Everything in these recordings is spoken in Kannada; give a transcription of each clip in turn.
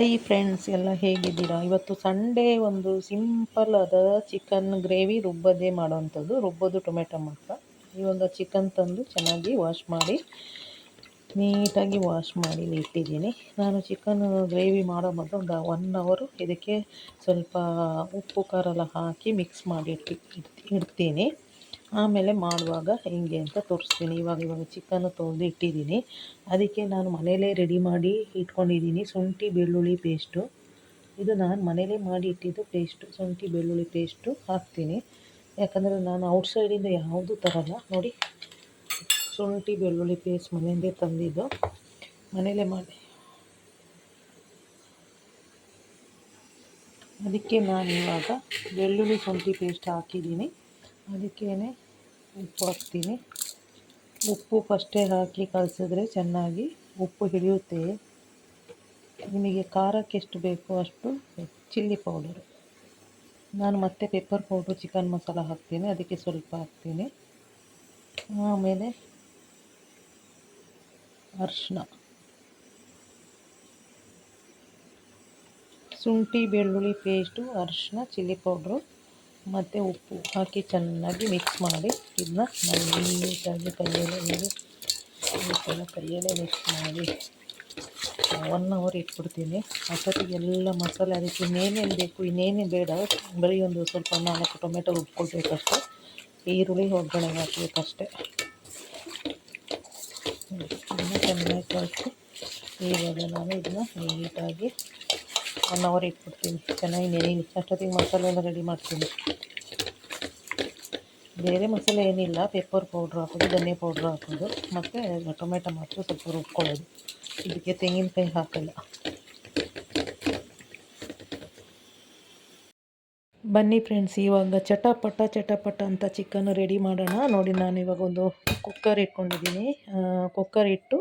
ಈ ಫ್ರೆಂಡ್ಸ್ ಎಲ್ಲ ಹೇಗಿದ್ದೀರಾ? ಇವತ್ತು ಸಂಡೇ ಒಂದು ಸಿಂಪಲ್ ಆದ ಚಿಕನ್ ಗ್ರೇವಿ ರುಬ್ಬದೇ ಮಾಡೋವಂಥದ್ದು. ರುಬ್ಬೋದು ಟೊಮೆಟೊ ಮಾತ್ರ. ಇವಾಗ ಚಿಕನ್ ತಂದು ಚೆನ್ನಾಗಿ ವಾಶ್ ಮಾಡಿ ನೀಟಾಗಿ ವಾಶ್ ಮಾಡಿ ಇಟ್ಟಿದ್ದೀನಿ. ನಾನು ಚಿಕನ್ ಗ್ರೇವಿ ಮಾಡೋ ಮೊದಲು ಒಂದು 1 ಅವರ್ ಇದಕ್ಕೆ ಸ್ವಲ್ಪ ಉಪ್ಪು ಖಾರ ಎಲ್ಲ ಹಾಕಿ ಮಿಕ್ಸ್ ಮಾಡಿ ಇಡ್ತೀನಿ. ಆಮೇಲೆ ಮಾಡುವಾಗ ಹೆಂಗೆ ಅಂತ ತೋರಿಸ್ತೀನಿ. ಇವಾಗ ಚಿಕನ್ ತೊಳೆದು ಇಟ್ಟಿದ್ದೀನಿ. ಅದಕ್ಕೆ ನಾನು ಮನೇಲೇ ರೆಡಿ ಮಾಡಿ ಇಟ್ಕೊಂಡಿದ್ದೀನಿ ಶುಂಠಿ ಬೆಳ್ಳುಳ್ಳಿ ಪೇಸ್ಟು. ಇದು ನಾನು ಮನೇಲೇ ಮಾಡಿ ಇಟ್ಟಿದ್ದು ಪೇಸ್ಟು. ಶುಂಠಿ ಬೆಳ್ಳುಳ್ಳಿ ಪೇಸ್ಟು ಹಾಕ್ತೀನಿ, ಯಾಕಂದರೆ ನಾನು ಔಟ್ಸೈಡಿಂದ ಯಾವುದೂ ತರಲ್ಲ. ನೋಡಿ, ಶುಂಠಿ ಬೆಳ್ಳುಳ್ಳಿ ಪೇಸ್ಟ್ ಮನೆಯಿಂದೇ ತಂದಿದ್ದು, ಮನೇಲೇ ಮಾಡಿ. ಅದಕ್ಕೆ ನಾನು ಇವಾಗ ಬೆಳ್ಳುಳ್ಳಿ ಶುಂಠಿ ಪೇಸ್ಟ್ ಹಾಕಿದ್ದೀನಿ. ಅದಕ್ಕೇ ಉಪ್ಪು ಹಾಕ್ತೀನಿ. ಉಪ್ಪು ಫಸ್ಟೇ ಹಾಕಿ ಕಲಸಿದ್ರೆ ಚೆನ್ನಾಗಿ ಉಪ್ಪು ಹಿಡಿಯುತ್ತೆ. ನಿಮಗೆ ಖಾರಕ್ಕೆ ಎಷ್ಟು ಬೇಕೋ ಅಷ್ಟು ಚಿಲ್ಲಿ ಪೌಡರು. ನಾನು ಮತ್ತೆ ಪೆಪ್ಪರ್ ಪೌಡ್ರು ಚಿಕನ್ ಮಸಾಲ ಹಾಕ್ತೀನಿ, ಅದಕ್ಕೆ ಸ್ವಲ್ಪ ಹಾಕ್ತೀನಿ. ಆಮೇಲೆ ಅರಿಶಿನ, ಶುಂಠಿ ಬೆಳ್ಳುಳ್ಳಿ ಪೇಸ್ಟು, ಅರಿಶಿನ, ಚಿಲ್ಲಿ ಪೌಡ್ರು ಮತ್ತು ಉಪ್ಪು ಹಾಕಿ ಚೆನ್ನಾಗಿ ಮಿಕ್ಸ್ ಮಾಡಿ ಇದನ್ನ ನಾನು ನೀಟಾಗಿ ಕೈಯಲ್ಲೇ ಮಿಕ್ಸ್ ಮಾಡಿ 1 ಅವರ್ ಇಟ್ಬಿಡ್ತೀನಿ. ಅಷ್ಟೊತ್ತಿಗೆ ಎಲ್ಲ ಮಸಾಲೆ ಅದಕ್ಕೆ ಇನ್ನೇನೇನು ಬೇಕು ಇನ್ನೇನೇ ಬೇಡ, ಬರೀ ಒಂದು ಸ್ವಲ್ಪ 4 ಟೊಮೆಟೊ ರುಬ್ಕೊಳ್ಬೇಕಷ್ಟೆ, ಈರುಳ್ಳಿ ಒಗ್ಗರಣೆಗೆ ಹಾಕಬೇಕಷ್ಟೆ. ಇದನ್ನು ಚೆನ್ನಾಗಿ ಕಳಿಸಿ ಇವಾಗ ನಾನು ಇದನ್ನ ನೀಟಾಗಿ 1 ಅವರ್ ಇಟ್ಬಿಡ್ತೀನಿ. ಚೆನ್ನಾಗಿ ನೆನೆಯಲಿ. ಅಷ್ಟೊತ್ತಿಗೆ ಮಸಾಲೆ ಎಲ್ಲ ರೆಡಿ ಮಾಡ್ತೀನಿ. ಬೇರೆ ಮಸಾಲೆ ಏನಿಲ್ಲ, ಪೆಪ್ಪರ್ ಪೌಡ್ರ್ ಹಾಕೋದು, ಧನಿಯಾ ಪೌಡ್ರ್ ಹಾಕೋದು, ಮತ್ತು ಟೊಮೆಟೊ ಮಾತ್ರ ಸ್ವಲ್ಪ ರುಬ್ಕೊಳ್ಳೋದು. ಇದಕ್ಕೆ ತೆಂಗಿನಕಾಯಿ ಹಾಕಲ್ಲ. ಬನ್ನಿ ಫ್ರೆಂಡ್ಸ್, ಇವಾಗ ಚಟಪಟ ಅಂತ ಚಿಕನ್ ರೆಡಿ ಮಾಡೋಣ. ನೋಡಿ, ನಾನು ಇವಾಗ ಒಂದು ಕುಕ್ಕರ್ ಇಟ್ಕೊಂಡಿದ್ದೀನಿ. ಕುಕ್ಕರ್ ಇಟ್ಟು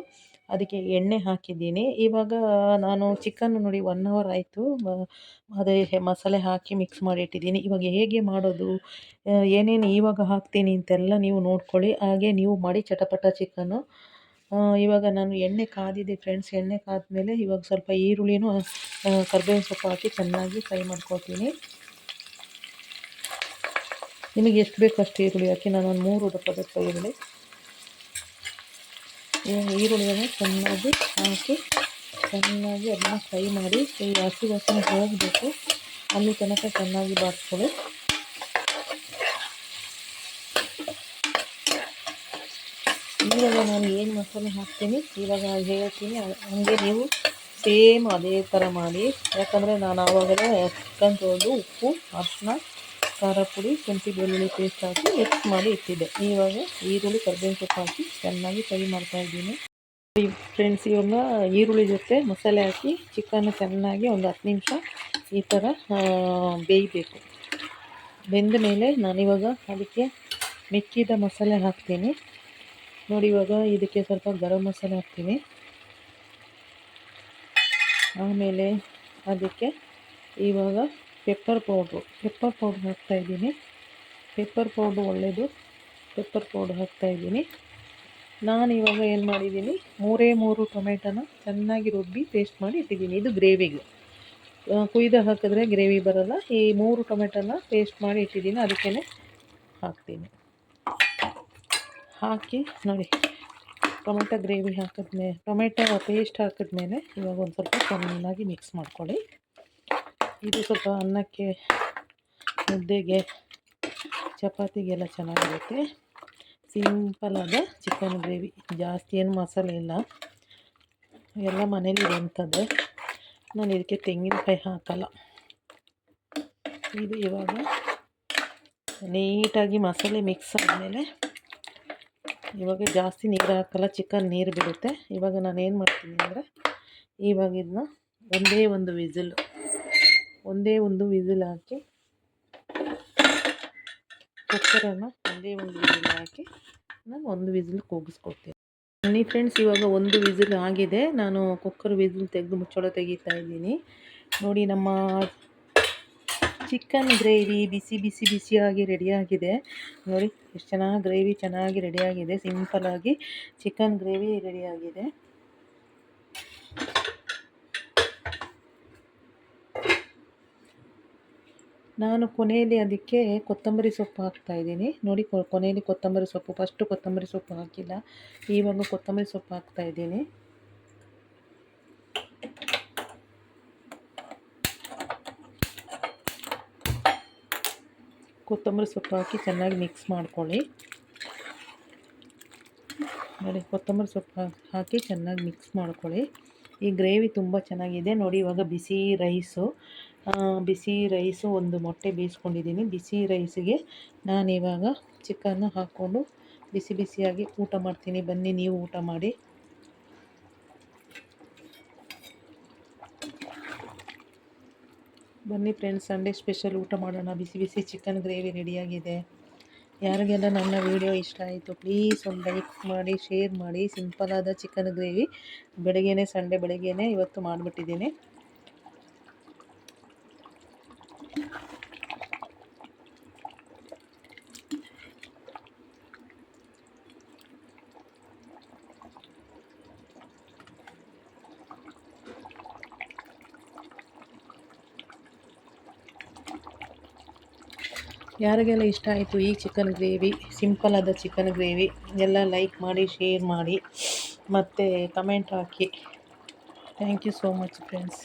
ಅದಕ್ಕೆ ಎಣ್ಣೆ ಹಾಕಿದ್ದೀನಿ. ಇವಾಗ ನಾನು ಚಿಕನ್ ನೋಡಿ 1 ಅವರ್ ಆಯಿತು, ಅದೇ ಮಸಾಲೆ ಹಾಕಿ ಮಿಕ್ಸ್ ಮಾಡಿ ಇಟ್ಟಿದ್ದೀನಿ. ಇವಾಗ ಹೇಗೆ ಮಾಡೋದು, ಏನೇನು ಇವಾಗ ಹಾಕ್ತೀನಿ ಅಂತೆಲ್ಲ ನೀವು ನೋಡ್ಕೊಳ್ಳಿ. ಹಾಗೆ ನೀವು ಮಾಡಿ ಚಟಪಟ ಚಿಕನ್ನು. ಇವಾಗ ನಾನು ಎಣ್ಣೆ ಕಾದಿದೆ ಫ್ರೆಂಡ್ಸ್. ಎಣ್ಣೆ ಕಾದ್ಮೇಲೆ ಇವಾಗ ಸ್ವಲ್ಪ ಈರುಳ್ಳಿನೂ ಕರಿಬೇವಿನ ಸೊಪ್ಪು ಹಾಕಿ ಚೆನ್ನಾಗಿ ಫ್ರೈ ಮಾಡ್ಕೊತೀನಿ. ನಿಮಗೆ ಎಷ್ಟು ಬೇಕು ಅಷ್ಟು ಈರುಳ್ಳಿ ಹಾಕಿ. ನಾನು ಒಂದು 3 ದಪ್ಪ ಈರುಳ್ಳಿ. ಈರುಳ್ಳಿಯನ್ನು ಚೆನ್ನಾಗಿ ಹಾಕಿ ಚೆನ್ನಾಗಿ ಅದನ್ನು ಫ್ರೈ ಮಾಡಿ, ಈ ಹಸಿ ವಾಸನೆ ಹೋಗಬೇಕು, ಅಲ್ಲಿ ತನಕ ಚೆನ್ನಾಗಿ ಬಾಡಿಸ್ಕೊಳ್ಳಿ. ಇವಾಗ ನಾನು ಏನು ಮಸಾಲೆ ಹಾಕ್ತೀನಿ ಇವಾಗ ಹೇಳ್ತೀನಿ, ಹಂಗೆ ನೀವು ಸೇಮ್ ಅದೇ ಥರ ಮಾಡಿ. ಯಾಕಂದರೆ ನಾನು ಆವಾಗಲೇ ಚಿಕನ್ ತೊಳೆದು ಉಪ್ಪು, ಅರಿಶಿನ, ಖಾರ ಪುಡಿ, ಶುಂಠಿ ಬೆಳ್ಳುಳ್ಳಿ ಪೇಸ್ಟ್ ಹಾಕಿ ಮಿಕ್ಸ್ ಮಾಡಿ ಇಟ್ಟಿದ್ದೆ. ಇವಾಗ ಈರುಳ್ಳಿ ಕರಿಬೇವಿನ ಸೊಪ್ಪು ಹಾಕಿ ಚೆನ್ನಾಗಿ ಫ್ರೈ ಮಾಡ್ತಾಯಿದ್ದೀನಿ ಫ್ರೆಂಡ್ಸ್. ಇವಾಗ ಈರುಳ್ಳಿ ಜೊತೆ ಮಸಾಲೆ ಹಾಕಿ ಚಿಕನ್ ಚೆನ್ನಾಗಿ ಒಂದು 10 ನಿಮಿಷ ಈ ಥರ ಬೇಯಬೇಕು. ಬೆಂದ ಮೇಲೆ ನಾನಿವಾಗ ಅದಕ್ಕೆ ಮಿಕ್ಕಿದ ಮಸಾಲೆ ಹಾಕ್ತೀನಿ. ನೋಡಿ, ಇವಾಗ ಇದಕ್ಕೆ ಸ್ವಲ್ಪ ಗರಂ ಮಸಾಲೆ ಹಾಕ್ತೀನಿ. ಆಮೇಲೆ ಅದಕ್ಕೆ ಇವಾಗ ಪೆಪ್ಪರ್ ಪೌಡ್ರು ಹಾಕ್ತಾಯಿದ್ದೀನಿ. ಪೆಪ್ಪರ್ ಪೌಡ್ರು ಒಳ್ಳೆಯದು, ಪೆಪ್ಪರ್ ಪೌಡ್ರ್ ಹಾಕ್ತಾಯಿದ್ದೀನಿ. ನಾನು ಇವಾಗ ಏನು ಮಾಡಿದ್ದೀನಿ, 3 ಟೊಮೆಟೊನ ಚೆನ್ನಾಗಿ ರುಬ್ಬಿ ಪೇಸ್ಟ್ ಮಾಡಿ ಇಟ್ಟಿದ್ದೀನಿ. ಇದು ಗ್ರೇವಿಗೆ. ಕುಯ್ದು ಹಾಕಿದ್ರೆ ಗ್ರೇವಿ ಬರೋಲ್ಲ. ಈ 3 ಟೊಮೆಟೊನ ಪೇಸ್ಟ್ ಮಾಡಿ ಇಟ್ಟಿದ್ದೀನಿ, ಅದಕ್ಕೇ ಹಾಕ್ತೀನಿ. ಹಾಕಿ ನೋಡಿ, ಟೊಮೆಟೊ ಗ್ರೇವಿ ಹಾಕಿದ್ಮೇಲೆ, ಟೊಮೆಟೊ ಪೇಸ್ಟ್ ಹಾಕಿದ್ಮೇಲೆ ಇವಾಗ ಒಂದು ಸ್ವಲ್ಪ ಚೆನ್ನಾಗಿ ಮಿಕ್ಸ್ ಮಾಡ್ಕೊಳ್ಳಿ. ಇದು ಸ್ವಲ್ಪ ಅನ್ನಕ್ಕೆ, ಮುದ್ದೆಗೆ, ಚಪಾತಿಗೆಲ್ಲ ಚೆನ್ನಾಗಿರುತ್ತೆ. ಸಿಂಪಲಾದ ಚಿಕನ್ ಗ್ರೇವಿ, ಜಾಸ್ತಿ ಏನು ಮಸಾಲೆ ಇಲ್ಲ, ಎಲ್ಲ ಮನೇಲಿ ಇರೋಂಥದ್ದೇ. ನಾನು ಇದಕ್ಕೆ ತೆಂಗಿನಕಾಯಿ ಹಾಕಲ್ಲ. ಇದು ಇವಾಗ ನೀಟಾಗಿ ಮಸಾಲೆ ಮಿಕ್ಸ್ ಆದಮೇಲೆ, ಇವಾಗ ಜಾಸ್ತಿ ನೀರು ಹಾಕಲ್ಲ, ಚಿಕನ್ ನೀರು ಬಿಡುತ್ತೆ. ಇವಾಗ ನಾನು ಏನು ಮಾಡ್ತೀನಿ ಅಂದರೆ, ಇವಾಗ ಇದನ್ನ ಒಂದೇ ಒಂದು ವಿಸಿಲ್ ಹಾಕಿ, ಕುಕ್ಕರನ್ನು ಒಂದೇ ಒಂದು ವಿಸಿಲ್ ಹಾಕಿ ನಾನು 1 ವಿಸಿಲ್ ಕೂಗಿಸ್ಕೊಡ್ತೀನಿ. ಬನ್ನಿ ಫ್ರೆಂಡ್ಸ್, ಇವಾಗ 1 ವಿಸಿಲ್ ಆಗಿದೆ. ನಾನು ಕುಕ್ಕರ್ ವಿಸಿಲ್ ತೆಗೆದು ಮುಚ್ಚಳ ತೆಗಿತಾ ಇದ್ದೀನಿ. ನೋಡಿ, ನಮ್ಮ ಚಿಕನ್ ಗ್ರೇವಿ ಬಿಸಿಯಾಗಿ ರೆಡಿಯಾಗಿದೆ. ನೋಡಿ ಎಷ್ಟು ಚೆನ್ನಾಗಿ ಗ್ರೇವಿ ಚೆನ್ನಾಗಿ ರೆಡಿಯಾಗಿದೆ. ಸಿಂಪಲಾಗಿ ಚಿಕನ್ ಗ್ರೇವಿ ರೆಡಿಯಾಗಿದೆ. ನಾನು ಕೊನೆಯಲ್ಲಿ ಅದಕ್ಕೆ ಕೊತ್ತಂಬರಿ ಸೊಪ್ಪು ಹಾಕ್ತಾಯಿದ್ದೀನಿ ನೋಡಿ. ಕೊನೆಯಲ್ಲಿ ಕೊತ್ತಂಬರಿ ಸೊಪ್ಪು, ಫಸ್ಟು ಕೊತ್ತಂಬರಿ ಸೊಪ್ಪು ಹಾಕಿಲ್ಲ, ಇವಾಗ ಕೊತ್ತಂಬರಿ ಸೊಪ್ಪು ಹಾಕ್ತಾಯಿದ್ದೀನಿ. ಕೊತ್ತಂಬರಿ ಸೊಪ್ಪು ಹಾಕಿ ಚೆನ್ನಾಗಿ ಮಿಕ್ಸ್ ಮಾಡ್ಕೊಳ್ಳಿ. ನೋಡಿ, ಕೊತ್ತಂಬರಿ ಸೊಪ್ಪು ಹಾಕಿ ಚೆನ್ನಾಗಿ ಮಿಕ್ಸ್ ಮಾಡ್ಕೊಳ್ಳಿ. ಈ ಗ್ರೇವಿ ತುಂಬ ಚೆನ್ನಾಗಿದೆ ನೋಡಿ. ಇವಾಗ ಬಿಸಿ ರೈಸು ಒಂದು ಮೊಟ್ಟೆ ಬೇಯಿಸ್ಕೊಂಡಿದ್ದೀನಿ. ಬಿಸಿ ರೈಸಿಗೆ ನಾನಿವಾಗ ಚಿಕನ್ನ ಹಾಕ್ಕೊಂಡು ಬಿಸಿ ಬಿಸಿಯಾಗಿ ಊಟ ಮಾಡ್ತೀನಿ. ಬನ್ನಿ, ನೀವು ಊಟ ಮಾಡಿ. ಬನ್ನಿ ಫ್ರೆಂಡ್ಸ್, ಸಂಡೇ ಸ್ಪೆಷಲ್ ಊಟ ಮಾಡೋಣ. ಬಿಸಿ ಬಿಸಿ ಚಿಕನ್ ಗ್ರೇವಿ ರೆಡಿಯಾಗಿದೆ. ಯಾರಿಗೆಲ್ಲ ನನ್ನ ವಿಡಿಯೋ ಇಷ್ಟ ಆಯಿತು ಪ್ಲೀಸ್ ಒಂದು ಲೈಕ್ ಮಾಡಿ, ಶೇರ್ ಮಾಡಿ. ಸಿಂಪಲಾದ ಚಿಕನ್ ಗ್ರೇವಿ ಸಂಡೇ ಬೆಳಗ್ಗೆನೇ ಇವತ್ತು ಮಾಡಿಬಿಟ್ಟಿದ್ದೀನಿ. ಯಾರಿಗೆಲ್ಲ ಇಷ್ಟ ಆಯಿತು ಈ ಚಿಕನ್ ಗ್ರೇವಿ, ಸಿಂಪಲಾದ ಚಿಕನ್ ಗ್ರೇವಿ, ಎಲ್ಲ ಲೈಕ್ ಮಾಡಿ, ಶೇರ್ ಮಾಡಿ ಮತ್ತು ಕಮೆಂಟ್ ಹಾಕಿ. Thank you so much friends.